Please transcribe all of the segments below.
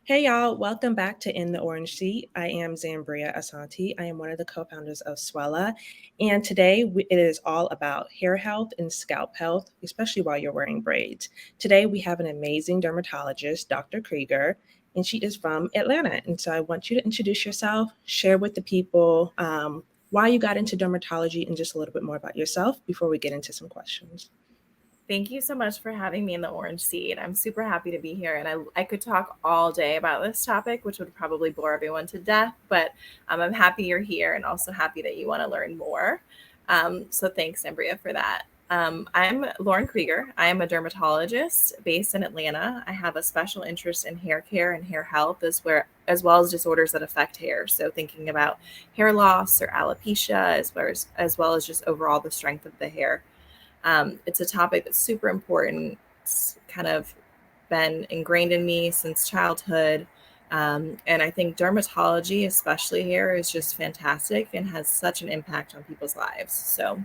Hey y'all, welcome back to In the Orange Seat. I am Zambria Asante. I am one of the co-founders of Swella, and today it is all about hair health and scalp health, especially while you're wearing braids. Today we have an amazing dermatologist, Dr. Krieger, and she is from Atlanta. And so I want you to introduce yourself, share with the people why you got into dermatology, and just a little bit more about yourself before we get into some questions. Thank you so much for having me in the orange seat. I'm super happy to be here. And I could talk all day about this topic, which would probably bore everyone to death. But I'm happy you're here and also happy that you want to learn more. So thanks, Embria, for that. I'm Lauren Krieger. I am a dermatologist based in Atlanta. I have a special interest in hair care and hair health as well as disorders that affect hair. So thinking about hair loss or alopecia, as well as just overall the strength of the hair. It's a topic that's super important. It's kind of been ingrained in me since childhood. And I think dermatology, especially here, is just fantastic and has such an impact on people's lives. So,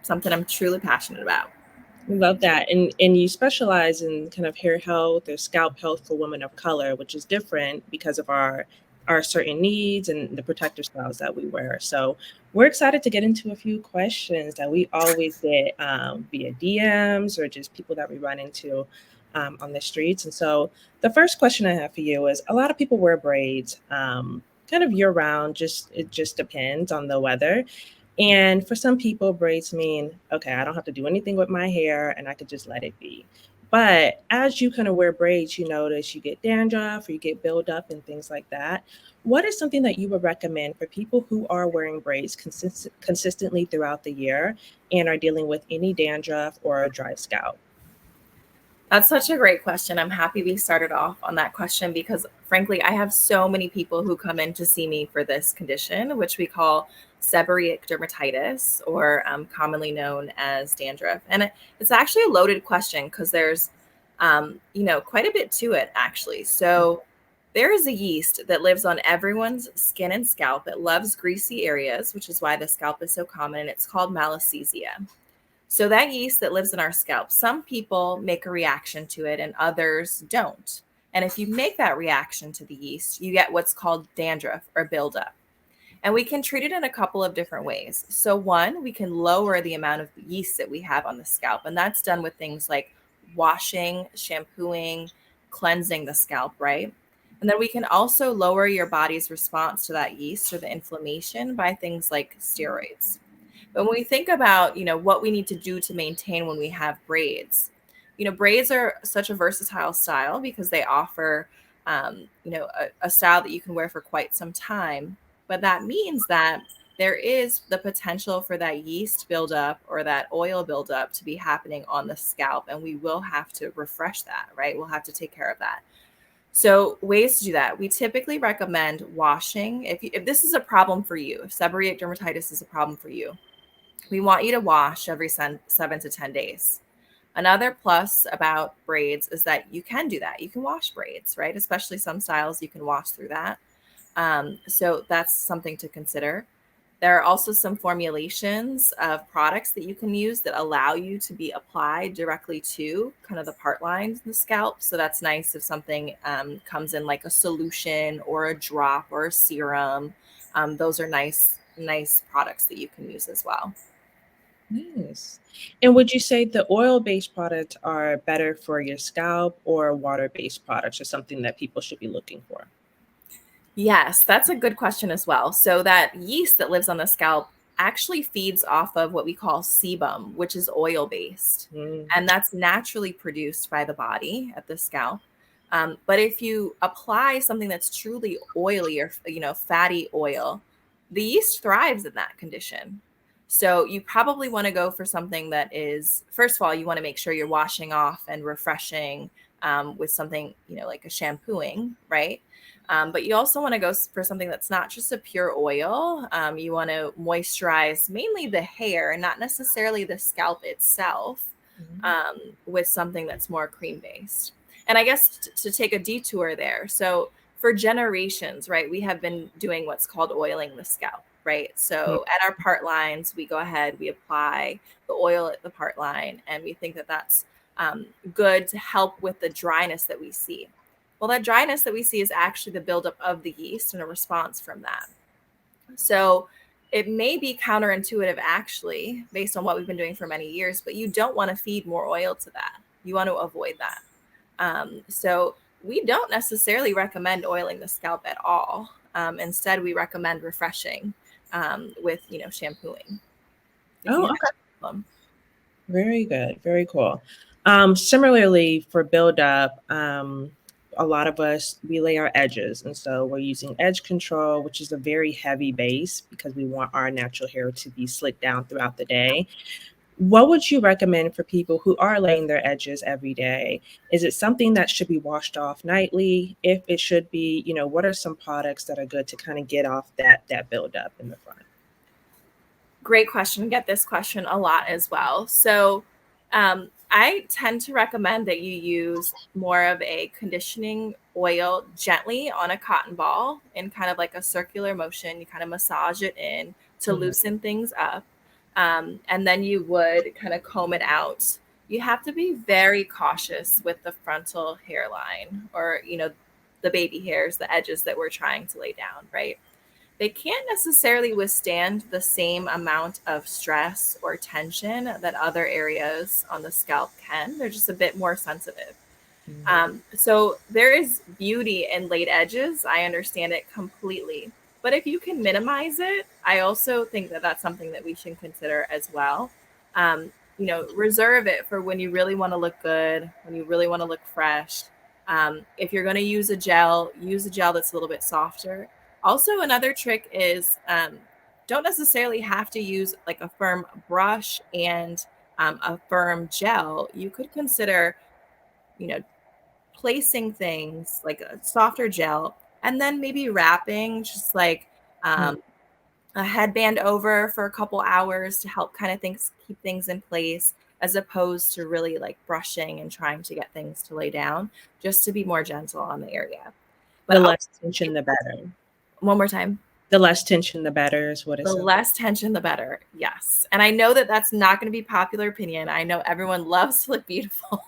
something I'm truly passionate about. Love that. And you specialize in kind of hair health or scalp health for women of color, which is different because of our certain needs and the protective styles that we wear. So we're excited to get into a few questions that we always get via DMs or just people that we run into on the streets. And so the first question I have for you is a lot of people wear braids kind of year round, just it just depends on the weather. And for some people, braids mean, okay, I don't have to do anything with my hair and I could just let it be. But as you kind of wear braids, you notice you get dandruff or you get buildup and things like that. What is something that you would recommend for people who are wearing braids consistently throughout the year and are dealing with any dandruff or a dry scalp? That's such a great question. I'm happy we started off on that question because, frankly, I have so many people who come in to see me for this condition, which we call seborrheic dermatitis, or commonly known as dandruff. And it's actually a loaded question because there's, quite a bit to it, actually. So there is a yeast that lives on everyone's skin and scalp. It loves greasy areas, which is why the scalp is so common, and it's called Malassezia. So that yeast that lives in our scalp, some people make a reaction to it and others don't. And if you make that reaction to the yeast, you get what's called dandruff or buildup. And we can treat it in a couple of different ways. So, one, we can lower the amount of yeast that we have on the scalp. And that's done with things like washing, shampooing, cleansing the scalp, right? And then we can also lower your body's response to that yeast or the inflammation by things like steroids. But when we think about, what we need to do to maintain when we have braids, braids are such a versatile style because they offer, a style that you can wear for quite some time. But that means that there is the potential for that yeast buildup or that oil buildup to be happening on the scalp. And we will have to refresh that, right? We'll have to take care of that. So, ways to do that. We typically recommend washing. If this is a problem for you, if seborrheic dermatitis is a problem for you, we want you to wash every 7 to 10 days. Another plus about braids is that you can do that. You can wash braids, right? Especially some styles, you can wash through that. So that's something to consider. There are also some formulations of products that you can use that allow you to be applied directly to kind of the part lines in the scalp. So that's nice if something comes in like a solution or a drop or a serum. Those are nice products that you can use as well. Nice. And would you say the oil-based products are better for your scalp or water-based products or something that people should be looking for? Yes, that's a good question as well. So that yeast that lives on the scalp actually feeds off of what we call sebum, which is oil based. Mm, And that's naturally produced by the body at the scalp. But if you apply something that's truly oily or fatty oil, the yeast thrives in that condition. So you probably want to go for something that is, first of all, you want to make sure you're washing off and refreshing with something, like a shampooing, right? But you also want to go for something that's not just a pure oil. You want to moisturize mainly the hair and not necessarily the scalp itself mm. um, with something that's more cream based. And I guess to take a detour there. So for generations, right, we have been doing what's called oiling the scalp, right? Mm. So at our part lines, we go ahead, we apply the oil at the part line, and we think that that's good to help with the dryness that we see. Well, that dryness that we see is actually the buildup of the yeast and a response from that. So it may be counterintuitive actually, based on what we've been doing for many years, but you don't want to feed more oil to that. You want to avoid that. So we don't necessarily recommend oiling the scalp at all. Instead, we recommend refreshing with, shampooing if you Oh, have okay. a problem. Very good. Very cool. Similarly, for buildup, a lot of us, we lay our edges. And so we're using edge control, which is a very heavy base because we want our natural hair to be slicked down throughout the day. What would you recommend for people who are laying their edges every day? Is it something that should be washed off nightly? If it should be, what are some products that are good to kind of get off that buildup in the front? Great question. Get this question a lot as well. So, I tend to recommend that you use more of a conditioning oil gently on a cotton ball in kind of like a circular motion. You kind of massage it in to Mhm. loosen things up. And then you would kind of comb it out. You have to be very cautious with the frontal hairline or, the baby hairs, the edges that we're trying to lay down, right? They can't necessarily withstand the same amount of stress or tension that other areas on the scalp can. They're just a bit more sensitive. Mhm. So there is beauty in laid edges. I understand it completely. But if you can minimize it, I also think that that's something that we should consider as well. Reserve it for when you really want to look good, when you really want to look fresh. If you're going to use a gel that's a little bit softer. Also, another trick is don't necessarily have to use like a firm brush and a firm gel. You could consider, you know, placing things like a softer gel and then maybe wrapping just like Mhm. um, a headband over for a couple hours to help kind of things keep things in place as opposed to really like brushing and trying to get things to lay down just to be more gentle on the area. But The I'll less tension, the better. one more time. The less tension, the better is what it The sounds. less tension, the better. Yes. And I know that that's not going to be popular opinion. I know everyone loves to look beautiful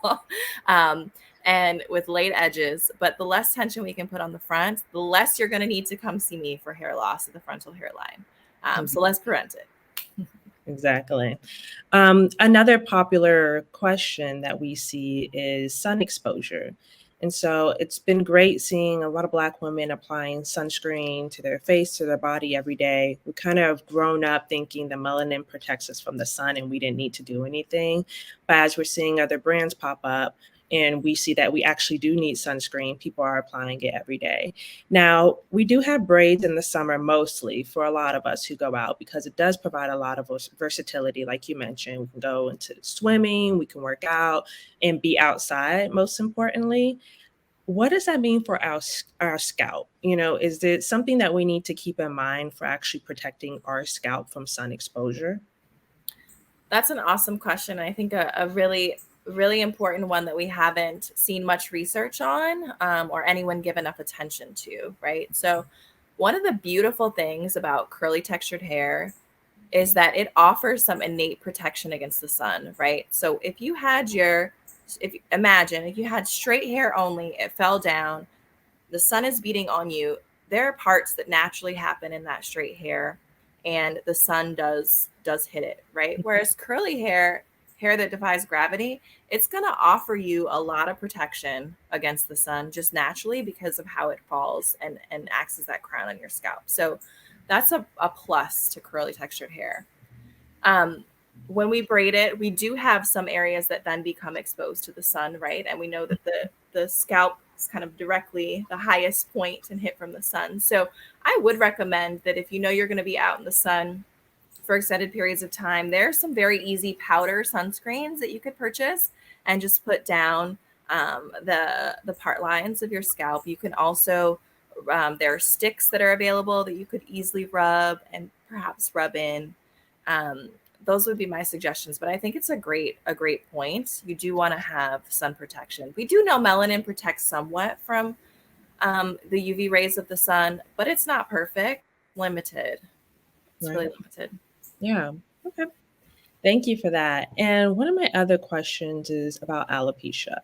um, and with laid edges, but the less tension we can put on the front, the less you're going to need to come see me for hair loss of the frontal hairline. So let's prevent it. Exactly. Another popular question that we see is sun exposure. And so it's been great seeing a lot of Black women applying sunscreen to their face, to their body every day. We kind of grown up thinking the melanin protects us from the sun and we didn't need to do anything. But as we're seeing other brands pop up and we see that we actually do need sunscreen, people are applying it every day. Now, we do have braids in the summer mostly for a lot of us who go out because it does provide a lot of versatility. Like you mentioned, we can go into swimming, we can work out and be outside, most importantly. What does that mean for our scalp? Is it something that we need to keep in mind for actually protecting our scalp from sun exposure? That's an awesome question. I think a really, really important one that we haven't seen much research on or anyone give enough attention to, right? So, one of the beautiful things about curly textured hair is that it offers some innate protection against the sun, right? So, if you had straight hair only, it fell down, the sun is beating on you, there are parts that naturally happen in that straight hair and the sun does hit it, right? Whereas curly hair that defies gravity, it's going to offer you a lot of protection against the sun just naturally because of how it falls and acts as that crown on your scalp. So that's a plus to curly textured hair. um, when we braid it, we do have some areas that then become exposed to the sun, right? And we know that the scalp is kind of directly the highest point and hit from the sun. So I would recommend that if you know you're going to be out in the sun for extended periods of time, there are some very easy powder sunscreens that you could purchase and just put down the part lines of your scalp. You can also there are sticks that are available that you could easily rub and perhaps rub in. Um, those would be my suggestions, but I think it's a great point. You do want to have sun protection. We do know melanin protects somewhat from the UV rays of the sun, but it's not perfect. Limited. It's really Right. limited. Yeah. Okay. Thank you for that. And one of my other questions is about alopecia.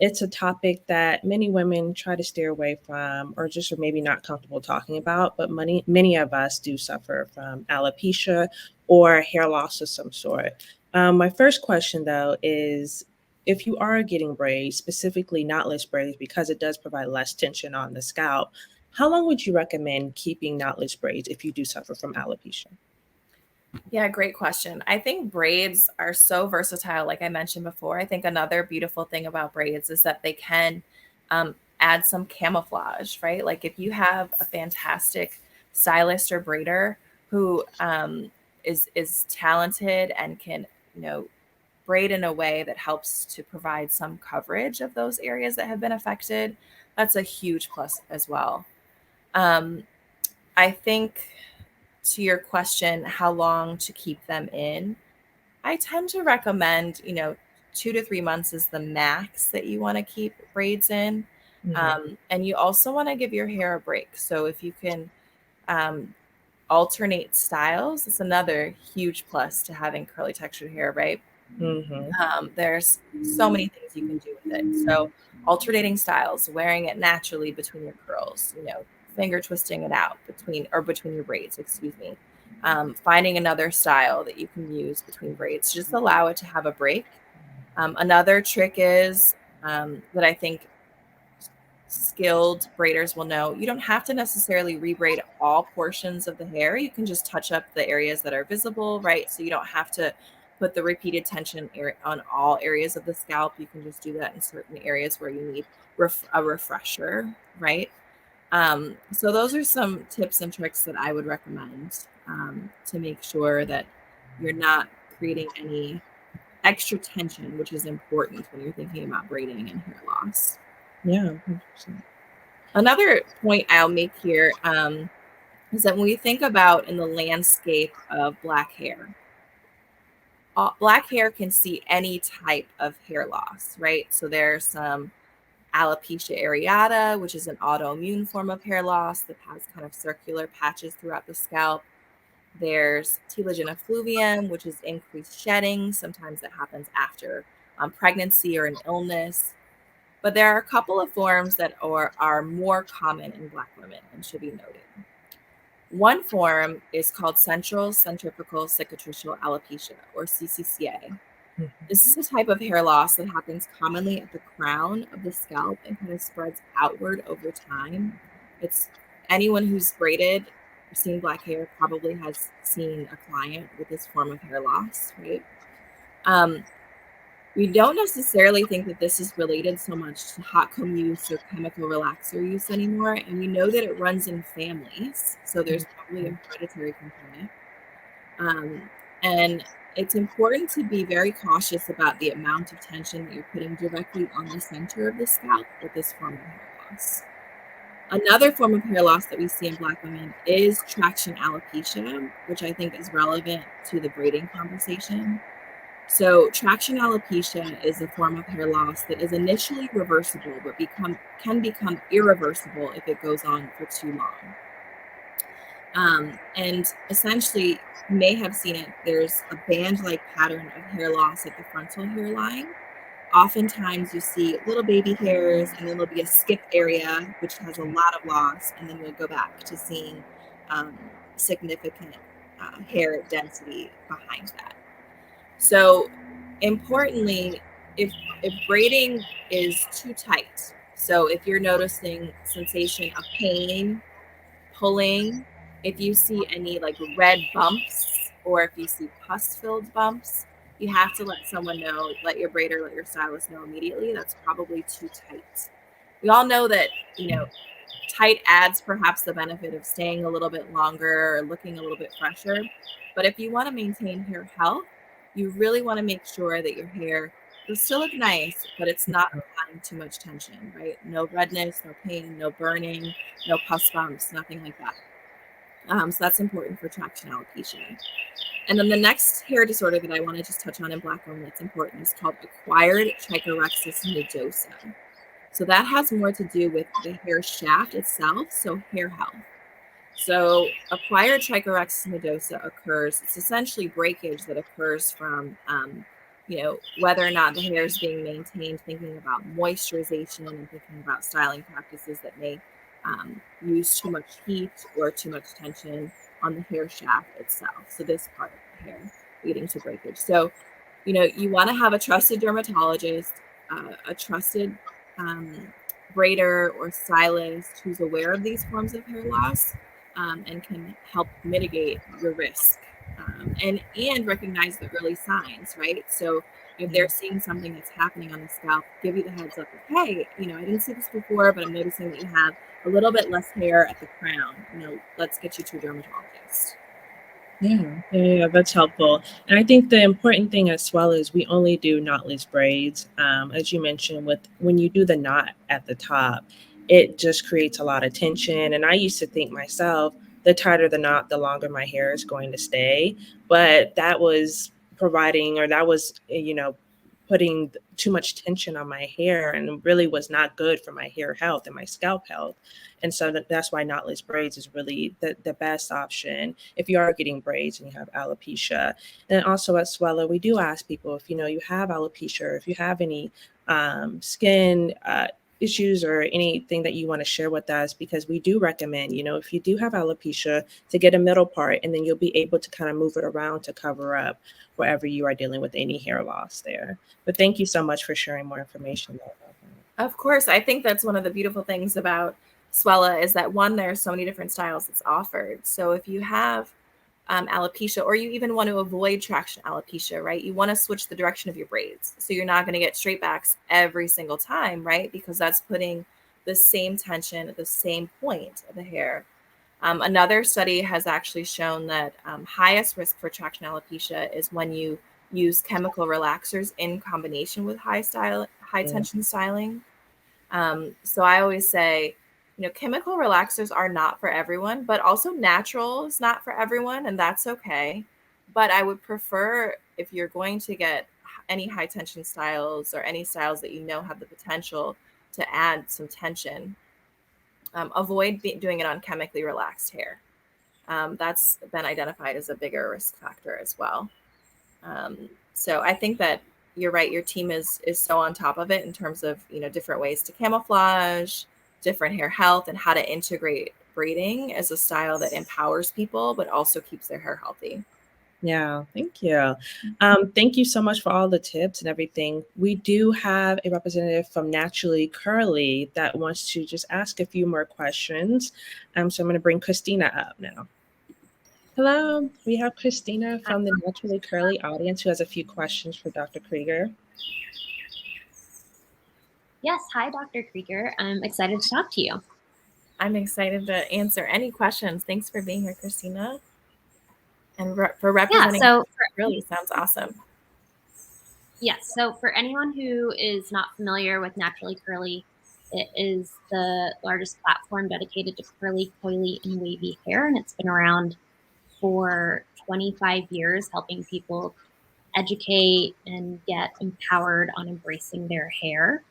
It's a topic that many women try to steer away from or just are maybe not comfortable talking about, but many of us do suffer from alopecia or hair loss of some sort. My first question, though, is if you are getting braids, specifically knotless braids, because it does provide less tension on the scalp, how long would you recommend keeping knotless braids if you do suffer from alopecia? Yeah, great question. I think braids are so versatile, like I mentioned before. I think another beautiful thing about braids is that they can add some camouflage, right? Like if you have a fantastic stylist or braider who is talented and can, you know, braid in a way that helps to provide some coverage of those areas that have been affected, that's a huge plus as well. Um, I think to your question, how long to keep them in, I tend to recommend, 2 to 3 months is the max that you want to keep braids in. Hmm. And you also want to give your hair a break. So if you can um, alternate styles, it's another huge plus to having curly textured hair, right? Hmm. There's so many things you can do with it. So alternating styles, wearing it naturally between your curls, finger twisting it out between your braids, excuse me. Finding another style that you can use between braids, just allow it to have a break. Another trick is that I think skilled braiders will know you don't have to necessarily rebraid all portions of the hair. You can just touch up the areas that are visible, right? So you don't have to put the repeated tension on all areas of the scalp. You can just do that in certain areas where you need a refresher, right? So those are some tips and tricks that I would recommend to make sure that you're not creating any extra tension, which is important when you're thinking about braiding and hair loss. Yeah, 100%. Another point I'll make here is that when we think about in the landscape of black hair, black hair can see any type of hair loss, right? So there's some alopecia areata, which is an autoimmune form of hair loss that has kind of circular patches throughout the scalp. There's telogen effluvium, which is increased shedding. Sometimes that happens after pregnancy or an illness. But there are a couple of forms that are more common in Black women and should be noted. One form is called central centrifugal cicatricial alopecia, or CCCA. This is a type of hair loss that happens commonly at the crown of the scalp and kind of spreads outward over time. It's anyone who's braided or seen black hair probably has seen a client with this form of hair loss, right? Um, we don't necessarily think that this is related so much to hot comb use or chemical relaxer use anymore, and we know that it runs in families, so there's probably a hereditary component. Um, and it's important to be very cautious about the amount of tension that you're putting directly on the center of the scalp with this form of hair loss. Another form of hair loss that we see in Black women is traction alopecia, which I think is relevant to the braiding conversation. So, traction alopecia is a form of hair loss that is initially reversible, but can become irreversible if it goes on for too long. And essentially, you may have seen it. There's a band-like pattern of hair loss at the frontal hairline. Oftentimes, you see little baby hairs, and then there'll be a skip area which has a lot of loss, and then you'll go back to seeing um, significant hair density behind that. So, importantly, if braiding is too tight, so if you're noticing sensation of pain, pulling, if you see any like red bumps or if you see pus filled bumps, you have to let someone know, let your braider, let your stylist know immediately. That's probably too tight. We all know that, tight adds perhaps the benefit of staying a little bit longer or looking a little bit fresher. But if you want to maintain hair health, you really want to make sure that your hair will still look nice, but it's not applying too much tension, right? No redness, no pain, no burning, no pus bumps, nothing like that. So that's important for traction alopecia. And then the next hair disorder that I want to just touch on in Black women that's important is called acquired trichorexis nodosa. So that has more to do with the hair shaft itself, so hair health. So acquired trichorexis nodosa occurs, it's essentially breakage that occurs from whether or not the hair is being maintained, thinking about moisturization and thinking about styling practices that may use too much heat or too much tension on the hair shaft itself. So this part of the hair leading to breakage. So, you want to have a trusted dermatologist, a trusted braider or stylist who's aware of these forms of hair loss and can help mitigate your risk and recognize the early signs, right? So if they're seeing something that's happening on the scalp, give you the heads up of, hey, I didn't see this before, but I'm noticing that you have a little bit less hair at the crown. Let's get you to a dermatologist. Yeah, that's helpful. And I think the important thing as well is we only do knotless braids. As you mentioned, with when you do the knot at the top, it just creates a lot of tension. And I used to think myself, the tighter the knot, the longer my hair is going to stay. But that was providing, or that was, putting too much tension on my hair, and really was not good for my hair health and my scalp health. And so that's why knotless braids is really the best option if you are getting braids and you have alopecia. And also at Swella, we do ask people if you have alopecia, or if you have any skin issues or anything that you want to share with us, because we do recommend, if you do have alopecia, to get a middle part, and then you'll be able to kind of move it around to cover up wherever you are dealing with any hair loss there. But thank you so much for sharing more information about that. Of course, I think that's one of the beautiful things about Swella is that one, there are so many different styles that's offered. So if you have alopecia, or you even want to avoid traction alopecia, right? You want to switch the direction of your braids. So you're not going to get straight backs every single time, right? Because that's putting the same tension at the same point of the hair. Another study has actually shown that highest risk for traction alopecia is when you use chemical relaxers in combination with high Yeah. tension styling. So I always say, chemical relaxers are not for everyone, but also natural is not for everyone, and that's okay. But I would prefer, if you're going to get any high tension styles or any styles that have the potential to add some tension, avoid doing it on chemically relaxed hair. That's been identified as a bigger risk factor as well. So I think that you're right. Your team is so on top of it in terms of different ways to camouflage, different hair health, and how to integrate braiding as a style that empowers people but also keeps their hair healthy. Yeah, thank you. Thank you so much for all the tips and everything. We do have a representative from Naturally Curly that wants to just ask a few more questions. So I'm going to bring Christina up now. Hello, we have Christina from the Naturally Curly audience who has a few questions for Dr. Krieger. Yes, hi, Dr. Krieger. I'm excited to talk to you. I'm excited to answer any questions. Thanks for being here, Christina, and for representing. Really sounds awesome. Yes, so for anyone who is not familiar with Naturally Curly, it is the largest platform dedicated to curly, coily, and wavy hair, and it's been around for 25 years, helping people educate and get empowered on embracing their hair.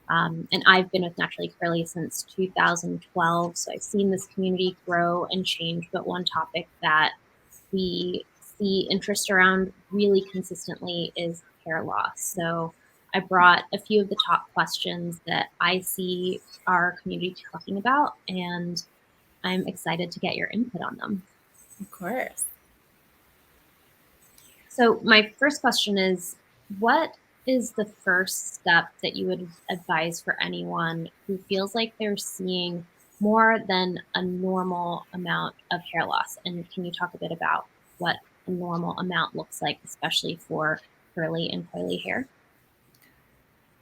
And I've been with Naturally Curly since 2012, so I've seen this community grow and change. But one topic that we see interest around really consistently is hair loss. So I brought a few of the top questions that I see our community talking about, and I'm excited to get your input on them. Of course. So my first question is, what is the first step that you would advise for anyone who feels like they're seeing more than a normal amount of hair loss? And can you talk a bit about what a normal amount looks like, especially for curly and coily hair?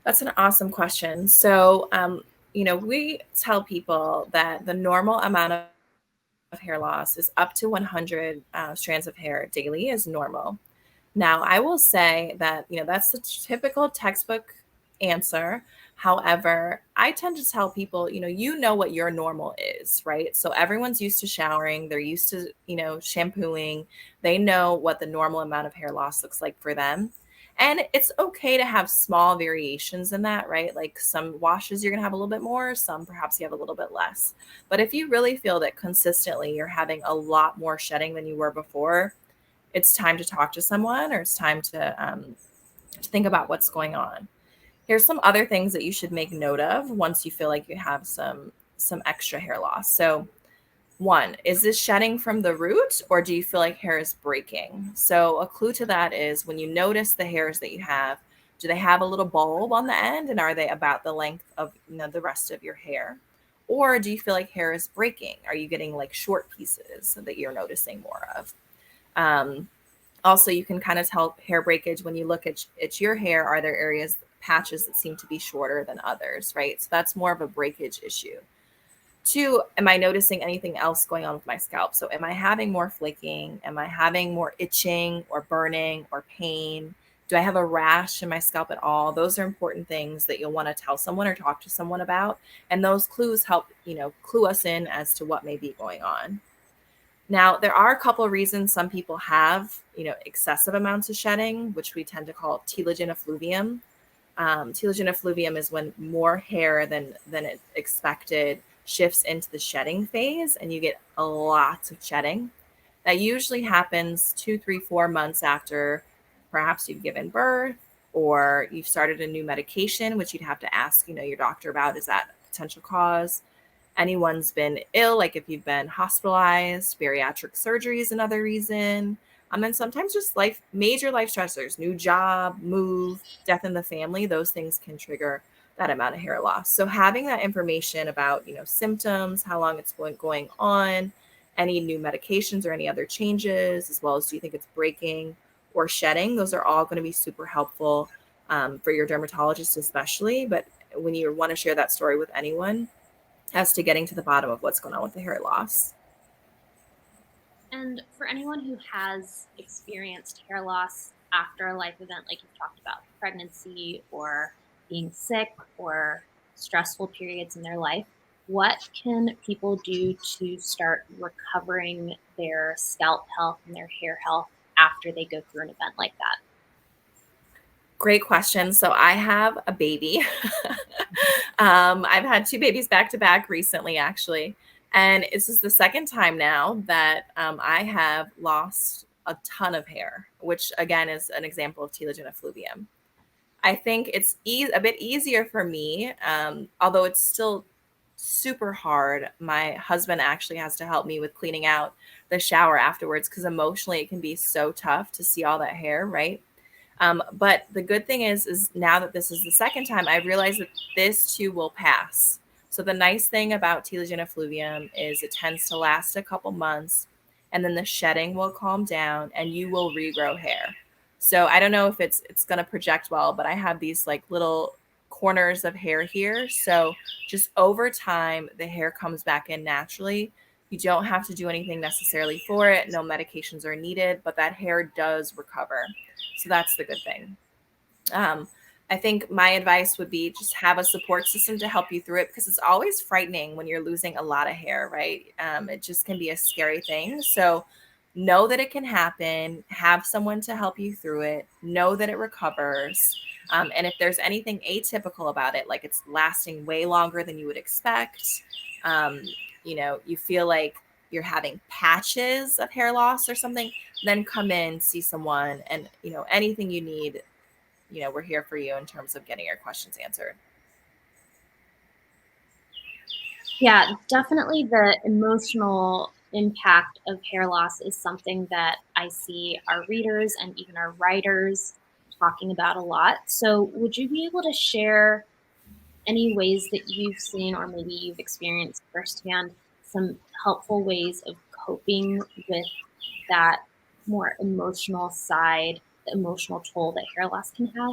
That's an awesome question. So, we tell people that the normal amount of hair loss is up to 100 strands of hair daily is normal. Now, I will say that, that's the typical textbook answer. However, I tend to tell people, what your normal is, right? So everyone's used to showering, they're used to, shampooing. They know what the normal amount of hair loss looks like for them. And it's okay to have small variations in that, right? Like some washes you're going to have a little bit more, some perhaps you have a little bit less. But if you really feel that consistently you're having a lot more shedding than you were before, it's time to talk to someone, or it's time to to think about what's going on. Here's some other things that you should make note of once you feel like you have some extra hair loss. So one, is this shedding from the root, or do you feel like hair is breaking? So a clue to that is when you notice the hairs that you have, do they have a little bulb on the end, and are they about the length of the rest of your hair? Or do you feel like hair is breaking? Are you getting like short pieces that you're noticing more of? Um, Also, you can kind of tell hair breakage when you look at your hair. Are there areas, patches that seem to be shorter than others, right? So that's more of a breakage issue. Two, am I noticing anything else going on with my scalp? So am I having more flaking? Am I having more itching or burning or pain? Do I have a rash in my scalp at all? Those are important things that you'll want to tell someone or talk to someone about. And those clues help, clue us in as to what may be going on. Now, there are a couple of reasons some people have, excessive amounts of shedding, which we tend to call telogen effluvium. Telogen effluvium is when more hair than expected shifts into the shedding phase, and you get a lot of shedding. That usually happens 2, 3, 4 months after perhaps you've given birth or you've started a new medication, which you'd have to ask, your doctor about. Is that a potential cause? Anyone's been ill, like if you've been hospitalized, bariatric surgery is another reason. And sometimes just major life stressors, new job, move, death in the family, those things can trigger that amount of hair loss. So having that information about, symptoms, how long it's going on, any new medications or any other changes, as well as do you think it's breaking or shedding, those are all going to be super helpful for your dermatologist, especially. But when you want to share that story with anyone, as to getting to the bottom of what's going on with the hair loss. And for anyone who has experienced hair loss after a life event, like you've talked about, pregnancy or being sick or stressful periods in their life, what can people do to start recovering their scalp health and their hair health after they go through an event like that? Great question. So I have a baby. I've had two babies back to back recently, actually. And this is the second time now that I have lost a ton of hair, which again is an example of telogen effluvium. I think it's a bit easier for me, although it's still super hard. My husband actually has to help me with cleaning out the shower afterwards because emotionally it can be so tough to see all that hair, right? But the good thing is now that this is the second time, I realize that this too will pass. So the nice thing about telogen effluvium is it tends to last a couple months, and then the shedding will calm down, and you will regrow hair. So I don't know if it's going to project well, but I have these like little corners of hair here. So just over time, the hair comes back in naturally. You don't have to do anything necessarily for it. No medications are needed, but that hair does recover. So that's the good thing. Um, I think my advice would be just have a support system to help you through it, because it's always frightening when you're losing a lot of hair, right? It just can be a scary thing. So know that it can happen, have someone to help you through it, know that it recovers. And if there's anything atypical about it, like it's lasting way longer than you would expect, um, you feel like you're having patches of hair loss or something, then come in, see someone, and anything you need, we're here for you in terms of getting your questions answered. Yeah, definitely the emotional impact of hair loss is something that I see our readers and even our writers talking about a lot. So, would you be able to share any ways that you've seen or maybe you've experienced firsthand some helpful ways of coping with that more emotional side, the emotional toll that hair loss can have?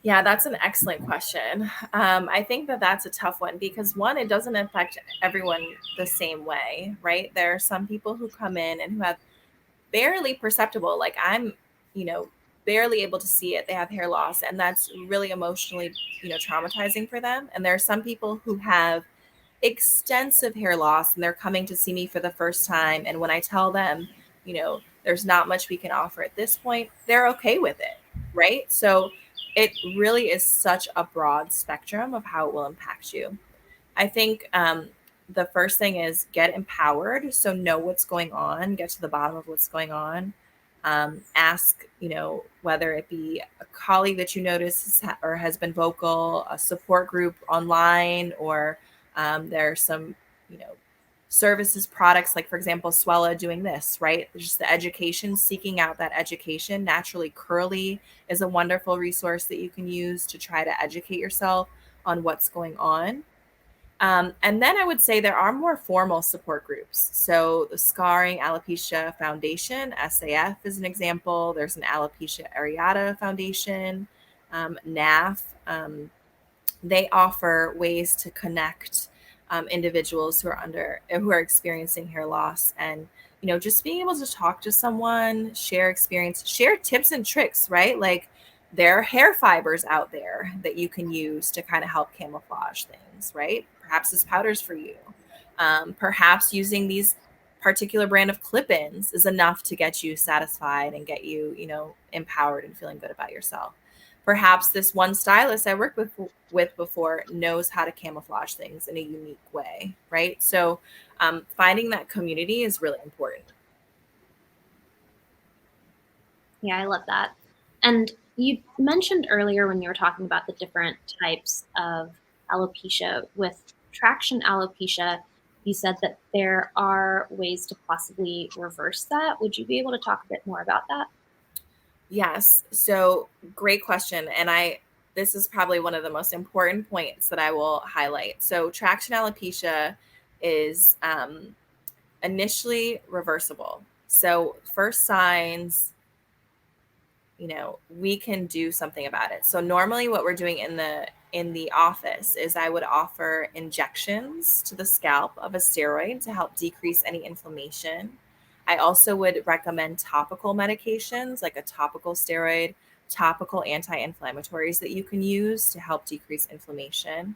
Yeah, that's an excellent question. I think that that's a tough one because one, it doesn't affect everyone the same way, right? There are some people who come in and who have barely perceptible, like I'm, you know, barely able to see it. They have hair loss, and that's really emotionally, traumatizing for them. And there are some people who have extensive hair loss and they're coming to see me for the first time. And when I tell them, there's not much we can offer at this point, they're okay with it. Right. So it really is such a broad spectrum of how it will impact you. I think the first thing is get empowered. So know what's going on, get to the bottom of what's going on. Ask, whether it be a colleague that you notice or has been vocal, a support group online, or there are some, services, products, like for example, Swella doing this, right? Just the education, seeking out that education. Naturally Curly is a wonderful resource that you can use to try to educate yourself on what's going on. And then I would say there are more formal support groups. So the Scarring Alopecia Foundation, SAF, is an example. There's an Alopecia Areata Foundation, NAF. They offer ways to connect individuals who are experiencing hair loss, and just being able to talk to someone, share experience, share tips and tricks, right? Like, there are hair fibers out there that you can use to kind of help camouflage things, right? Perhaps this powder's for you. Perhaps using these particular brand of clip-ins is enough to get you satisfied and get you, empowered and feeling good about yourself. Perhaps this one stylist I worked with before knows how to camouflage things in a unique way, right? So finding that community is really important. Yeah, I love that. And you mentioned earlier when you were talking about the different types of alopecia. With traction alopecia, you said that there are ways to possibly reverse that. Would you be able to talk a bit more about that? Yes. So great question. And this is probably one of the most important points that I will highlight. So traction alopecia is initially reversible. So first signs, we can do something about it. So normally what we're doing in the office is I would offer injections to the scalp of a steroid to help decrease any inflammation. I also would recommend topical medications like a topical steroid, topical anti-inflammatories that you can use to help decrease inflammation.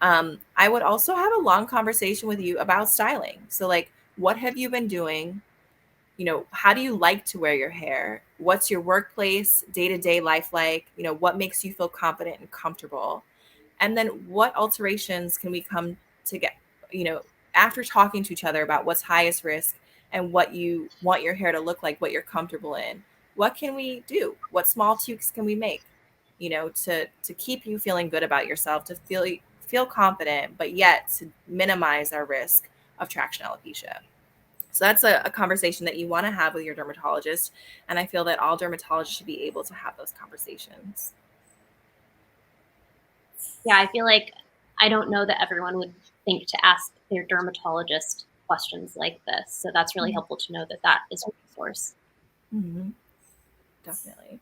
I would also have a long conversation with you about styling. So like, what have you been doing? How do you like to wear your hair? What's your workplace, day-to-day life like? What makes you feel confident and comfortable? And then what alterations can we come to get, you know, after talking to each other about what's highest risk and what you want your hair to look like, what you're comfortable in? What can we do? What small tweaks can we make, to keep you feeling good about yourself, to feel confident, but yet to minimize our risk of traction alopecia? So that's a conversation that you want to have with your dermatologist. And I feel that all dermatologists should be able to have those conversations. Yeah, I feel like I don't know that everyone would think to ask their dermatologist questions like this. So that's really helpful to know that that is a resource. Mm-hmm. Definitely.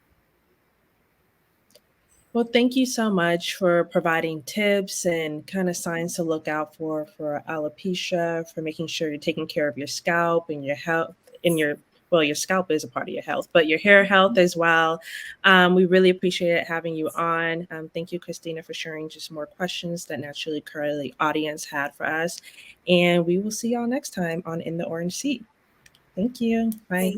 Well, thank you so much for providing tips and kind of signs to look out for alopecia, for making sure you're taking care of your scalp and your health and your scalp is a part of your health, but your hair health as well. We really appreciate having you on. Thank you, Christina, for sharing just more questions that Naturally Curly audience had for us. And we will see y'all next time on In the Orange Seat. Thank you. Bye.